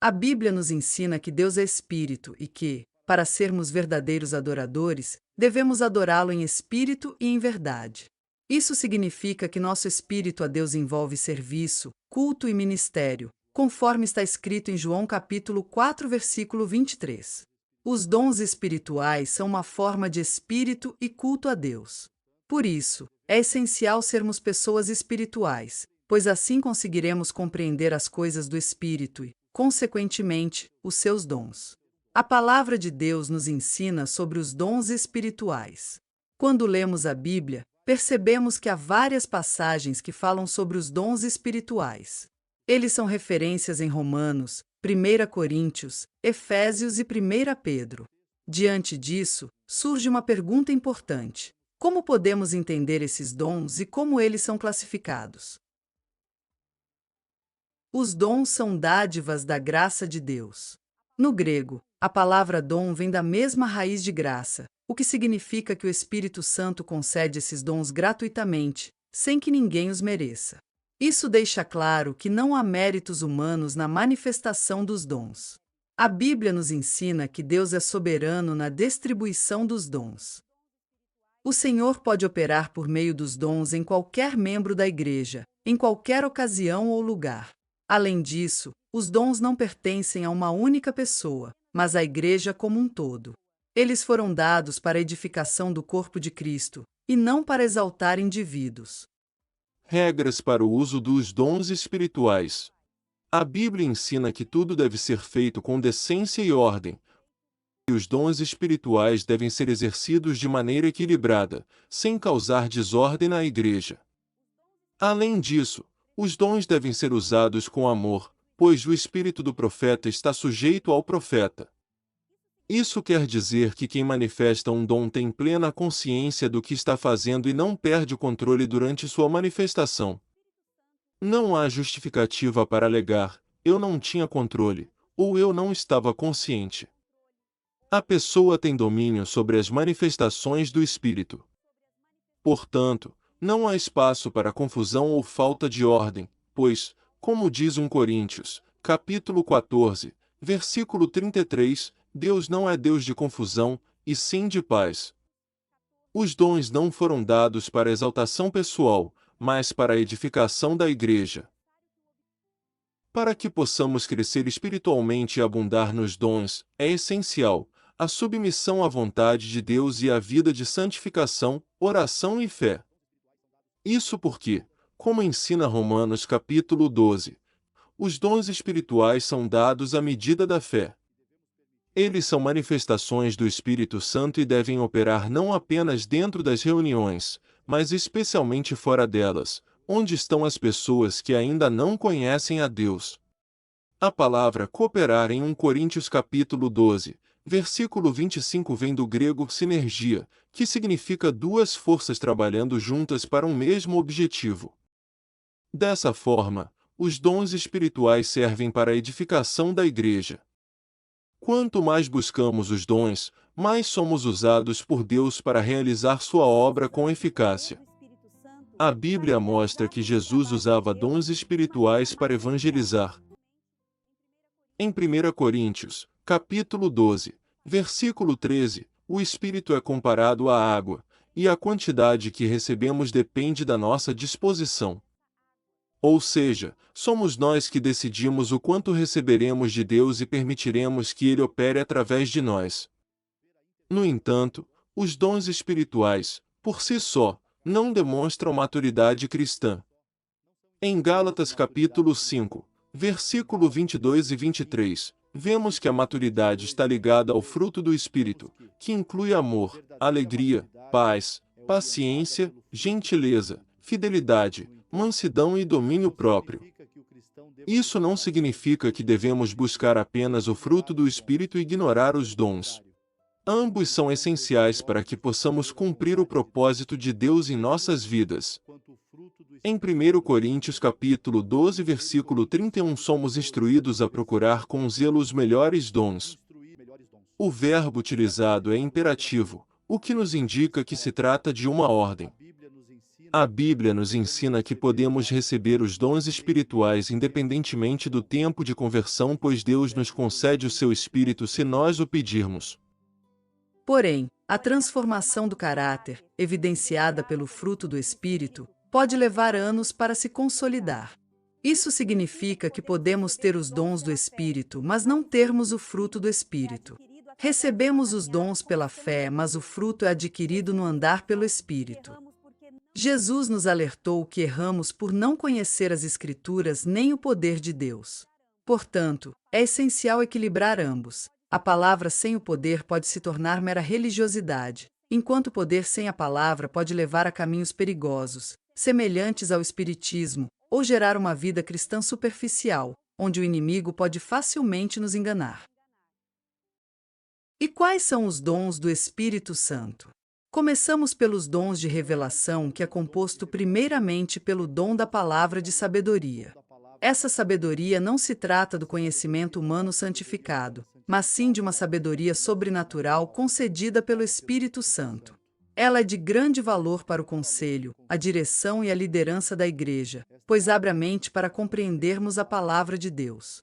A Bíblia nos ensina que Deus é espírito e que, para sermos verdadeiros adoradores, devemos adorá-lo em espírito e em verdade. Isso significa que nosso espírito a Deus envolve serviço, culto e ministério, conforme está escrito em João capítulo 4, versículo 23. Os dons espirituais são uma forma de espírito e culto a Deus. Por isso, é essencial sermos pessoas espirituais, pois assim conseguiremos compreender as coisas do espírito e, consequentemente, os seus dons. A palavra de Deus nos ensina sobre os dons espirituais. Quando lemos a Bíblia, percebemos que há várias passagens que falam sobre os dons espirituais. Eles são referências em Romanos, 1 Coríntios, Efésios e 1 Pedro. Diante disso, surge uma pergunta importante: como podemos entender esses dons e como eles são classificados? Os dons são dádivas da graça de Deus. No grego, a palavra dom vem da mesma raiz de graça, o que significa que o Espírito Santo concede esses dons gratuitamente, sem que ninguém os mereça. Isso deixa claro que não há méritos humanos na manifestação dos dons. A Bíblia nos ensina que Deus é soberano na distribuição dos dons. O Senhor pode operar por meio dos dons em qualquer membro da igreja, em qualquer ocasião ou lugar. Além disso, os dons não pertencem a uma única pessoa, mas à igreja como um todo. Eles foram dados para a edificação do corpo de Cristo, e não para exaltar indivíduos. Regras para o uso dos dons espirituais. A Bíblia ensina que tudo deve ser feito com decência e ordem, e os dons espirituais devem ser exercidos de maneira equilibrada, sem causar desordem na igreja. Além disso, os dons devem ser usados com amor, pois o espírito do profeta está sujeito ao profeta. Isso quer dizer que quem manifesta um dom tem plena consciência do que está fazendo e não perde o controle durante sua manifestação. Não há justificativa para alegar: eu não tinha controle, ou eu não estava consciente. A pessoa tem domínio sobre as manifestações do Espírito. Portanto, não há espaço para confusão ou falta de ordem, pois, como diz 1 Coríntios, capítulo 14, versículo 33, Deus não é Deus de confusão, e sim de paz. Os dons não foram dados para exaltação pessoal, mas para a edificação da igreja. Para que possamos crescer espiritualmente e abundar nos dons, é essencial a submissão à vontade de Deus e a vida de santificação, oração e fé. Isso porque, como ensina Romanos capítulo 12, os dons espirituais são dados à medida da fé. Eles são manifestações do Espírito Santo e devem operar não apenas dentro das reuniões, mas especialmente fora delas, onde estão as pessoas que ainda não conhecem a Deus. A palavra cooperar em 1 Coríntios capítulo 12, versículo 25 vem do grego sinergia, que significa duas forças trabalhando juntas para um mesmo objetivo. Dessa forma, os dons espirituais servem para a edificação da igreja. Quanto mais buscamos os dons, mais somos usados por Deus para realizar sua obra com eficácia. A Bíblia mostra que Jesus usava dons espirituais para evangelizar. Em 1 Coríntios, capítulo 12, versículo 13, o Espírito é comparado à água, e a quantidade que recebemos depende da nossa disposição. Ou seja, somos nós que decidimos o quanto receberemos de Deus e permitiremos que Ele opere através de nós. No entanto, os dons espirituais, por si só, não demonstram maturidade cristã. Em Gálatas capítulo 5, versículo 22 e 23, vemos que a maturidade está ligada ao fruto do Espírito, que inclui amor, alegria, paz, paciência, gentileza, fidelidade, mansidão e domínio próprio. Isso não significa que devemos buscar apenas o fruto do Espírito e ignorar os dons. Ambos são essenciais para que possamos cumprir o propósito de Deus em nossas vidas. Em 1 Coríntios capítulo 12, versículo 31 somos instruídos a procurar com zelo os melhores dons. O verbo utilizado é imperativo, o que nos indica que se trata de uma ordem. A Bíblia nos ensina que podemos receber os dons espirituais independentemente do tempo de conversão, pois Deus nos concede o seu Espírito se nós o pedirmos. Porém, a transformação do caráter, evidenciada pelo fruto do Espírito, pode levar anos para se consolidar. Isso significa que podemos ter os dons do Espírito, mas não termos o fruto do Espírito. Recebemos os dons pela fé, mas o fruto é adquirido no andar pelo Espírito. Jesus nos alertou que erramos por não conhecer as Escrituras nem o poder de Deus. Portanto, é essencial equilibrar ambos. A palavra sem o poder pode se tornar mera religiosidade, enquanto o poder sem a palavra pode levar a caminhos perigosos, semelhantes ao espiritismo, ou gerar uma vida cristã superficial, onde o inimigo pode facilmente nos enganar. E quais são os dons do Espírito Santo? Começamos pelos dons de revelação, que é composto primeiramente pelo dom da palavra de sabedoria. Essa sabedoria não se trata do conhecimento humano santificado, mas sim de uma sabedoria sobrenatural concedida pelo Espírito Santo. Ela é de grande valor para o conselho, a direção e a liderança da Igreja, pois abre a mente para compreendermos a palavra de Deus.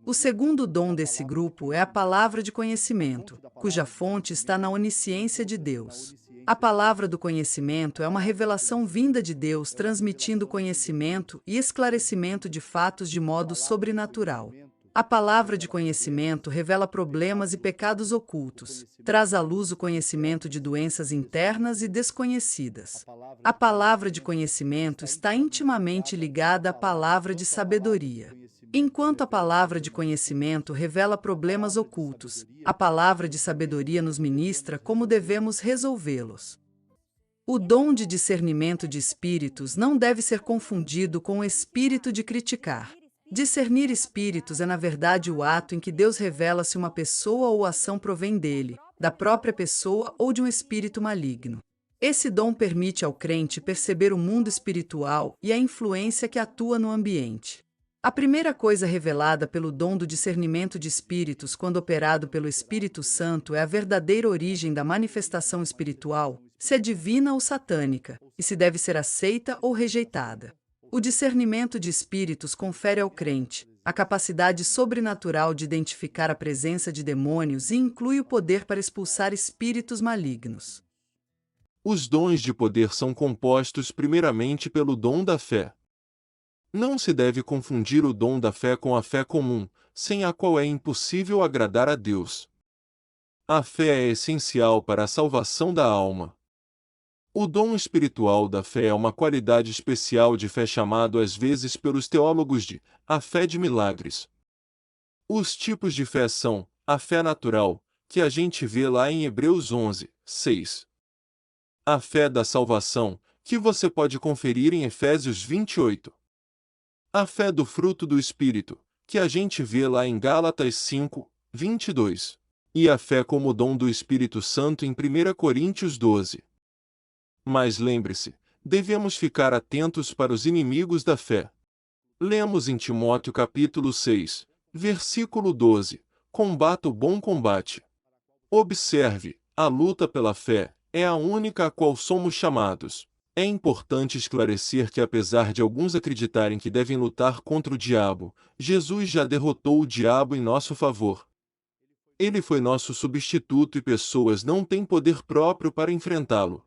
O segundo dom desse grupo é a palavra de conhecimento, cuja fonte está na onisciência de Deus. A palavra do conhecimento é uma revelação vinda de Deus, transmitindo conhecimento e esclarecimento de fatos de modo sobrenatural. A palavra de conhecimento revela problemas e pecados ocultos, traz à luz o conhecimento de doenças internas e desconhecidas. A palavra de conhecimento está intimamente ligada à palavra de sabedoria. Enquanto a palavra de conhecimento revela problemas ocultos, a palavra de sabedoria nos ministra como devemos resolvê-los. O dom de discernimento de espíritos não deve ser confundido com o espírito de criticar. Discernir espíritos é, na verdade, o ato em que Deus revela se uma pessoa ou ação provém dele, da própria pessoa ou de um espírito maligno. Esse dom permite ao crente perceber o mundo espiritual e a influência que atua no ambiente. A primeira coisa revelada pelo dom do discernimento de espíritos quando operado pelo Espírito Santo é a verdadeira origem da manifestação espiritual, se é divina ou satânica, e se deve ser aceita ou rejeitada. O discernimento de espíritos confere ao crente a capacidade sobrenatural de identificar a presença de demônios e inclui o poder para expulsar espíritos malignos. Os dons de poder são compostos primeiramente pelo dom da fé. Não se deve confundir o dom da fé com a fé comum, sem a qual é impossível agradar a Deus. A fé é essencial para a salvação da alma. O dom espiritual da fé é uma qualidade especial de fé chamado às vezes pelos teólogos de a fé de milagres. Os tipos de fé são a fé natural, que a gente vê lá em Hebreus 11, 6. A fé da salvação, que você pode conferir em Efésios 28. A fé do fruto do Espírito, que a gente vê lá em Gálatas 5, 22. E a fé como dom do Espírito Santo em 1 Coríntios 12. Mas lembre-se, devemos ficar atentos para os inimigos da fé. Lemos em Timóteo capítulo 6, versículo 12, combata o bom combate. Observe, a luta pela fé é a única a qual somos chamados. É importante esclarecer que apesar de alguns acreditarem que devem lutar contra o diabo, Jesus já derrotou o diabo em nosso favor. Ele foi nosso substituto e pessoas não têm poder próprio para enfrentá-lo.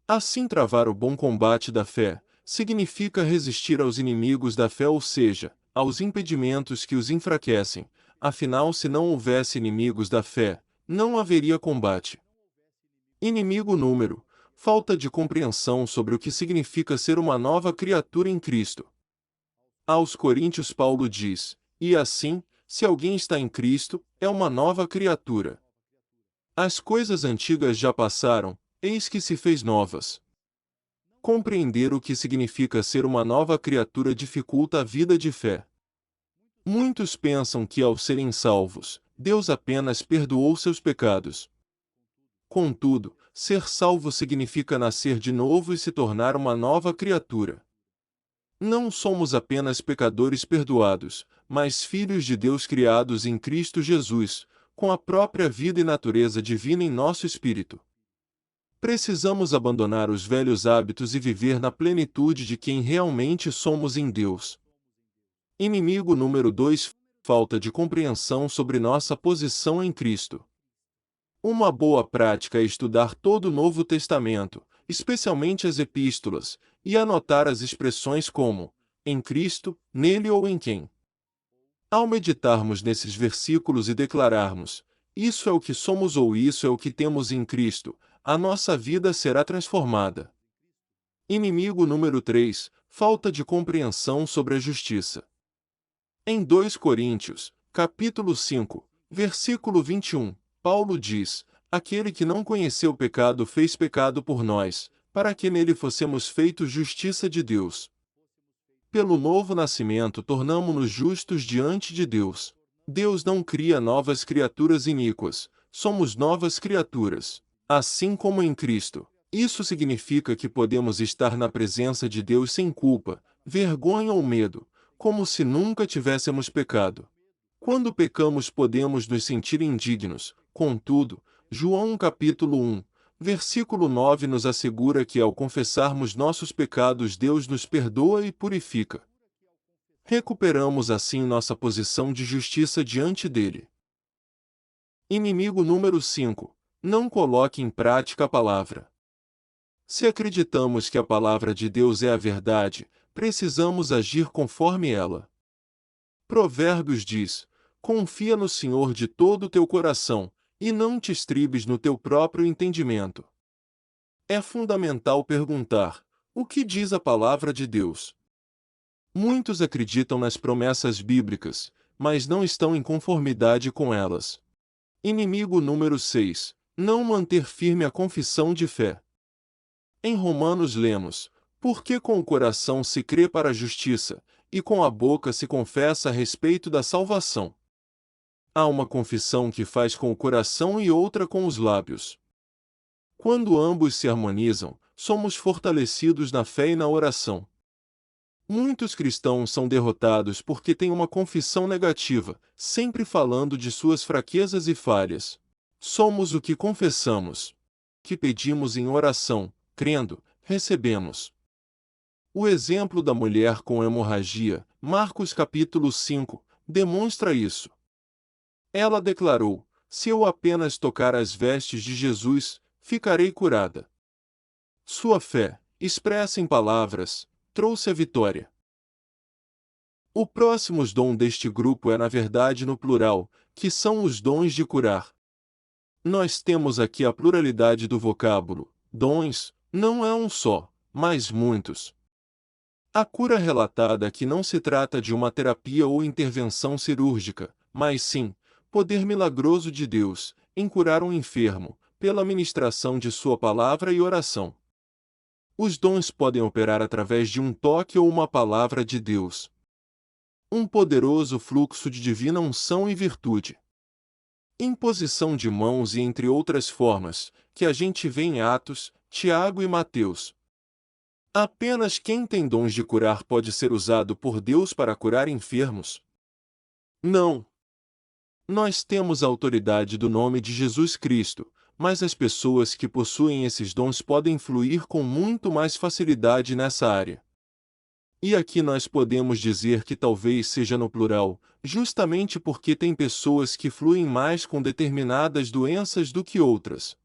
Assim, travar o bom combate da fé significa resistir aos inimigos da fé, ou seja, aos impedimentos que os enfraquecem. Afinal, se não houvesse inimigos da fé, não haveria combate. Inimigo número: falta de compreensão sobre o que significa ser uma nova criatura em Cristo. Aos Coríntios, Paulo diz: e assim, se alguém está em Cristo, é uma nova criatura. As coisas antigas já passaram, eis que se fez novas. Compreender o que significa ser uma nova criatura dificulta a vida de fé. Muitos pensam que, ao serem salvos, Deus apenas perdoou seus pecados. Contudo, ser salvo significa nascer de novo e se tornar uma nova criatura. Não somos apenas pecadores perdoados, mas filhos de Deus criados em Cristo Jesus, com a própria vida e natureza divina em nosso espírito. Precisamos abandonar os velhos hábitos e viver na plenitude de quem realmente somos em Deus. Inimigo número 2: falta de compreensão sobre nossa posição em Cristo. Uma boa prática é estudar todo o Novo Testamento, especialmente as epístolas, e anotar as expressões como em Cristo, nele ou em quem. Ao meditarmos nesses versículos e declararmos isso é o que somos ou isso é o que temos em Cristo, a nossa vida será transformada. Inimigo número 3: falta de compreensão sobre a justiça. Em 2 Coríntios, capítulo 5, versículo 21, Paulo diz: aquele que não conheceu o pecado fez pecado por nós, para que nele fossemos feitos justiça de Deus. Pelo novo nascimento tornamo-nos justos diante de Deus. Deus não cria novas criaturas iníquas, somos novas criaturas, assim como em Cristo. Isso significa que podemos estar na presença de Deus sem culpa, vergonha ou medo, como se nunca tivéssemos pecado. Quando pecamos podemos nos sentir indignos, contudo, João capítulo 1, versículo 9 nos assegura que ao confessarmos nossos pecados Deus nos perdoa e purifica. Recuperamos assim nossa posição de justiça diante dele. Inimigo número 5: não coloque em prática a palavra. Se acreditamos que a palavra de Deus é a verdade, precisamos agir conforme ela. Provérbios diz: confia no Senhor de todo o teu coração, e não te estribes no teu próprio entendimento. É fundamental perguntar: o que diz a palavra de Deus? Muitos acreditam nas promessas bíblicas, mas não estão em conformidade com elas. Inimigo número 6: não manter firme a confissão de fé. Em Romanos lemos: porque com o coração se crê para a justiça, e com a boca se confessa a respeito da salvação. Há uma confissão que faz com o coração e outra com os lábios. Quando ambos se harmonizam, somos fortalecidos na fé e na oração. Muitos cristãos são derrotados porque têm uma confissão negativa, sempre falando de suas fraquezas e falhas. Somos o que confessamos. Que pedimos em oração, crendo, recebemos. O exemplo da mulher com hemorragia, Marcos capítulo 5, demonstra isso. Ela declarou: se eu apenas tocar as vestes de Jesus, ficarei curada. Sua fé, expressa em palavras, trouxe a vitória. O próximo dom deste grupo é na verdade no plural, que são os dons de curar. Nós temos aqui a pluralidade do vocábulo, dons, não é um só, mas muitos. A cura relatada aqui não se trata de uma terapia ou intervenção cirúrgica, mas sim, poder milagroso de Deus, em curar um enfermo, pela ministração de sua palavra e oração. Os dons podem operar através de um toque ou uma palavra de Deus. Um poderoso fluxo de divina unção e virtude. Imposição de mãos e entre outras formas, que a gente vê em Atos, Tiago e Mateus. Apenas quem tem dons de curar pode ser usado por Deus para curar enfermos? Não. Nós temos a autoridade do nome de Jesus Cristo, mas as pessoas que possuem esses dons podem fluir com muito mais facilidade nessa área. E aqui nós podemos dizer que talvez seja no plural, justamente porque tem pessoas que fluem mais com determinadas doenças do que outras.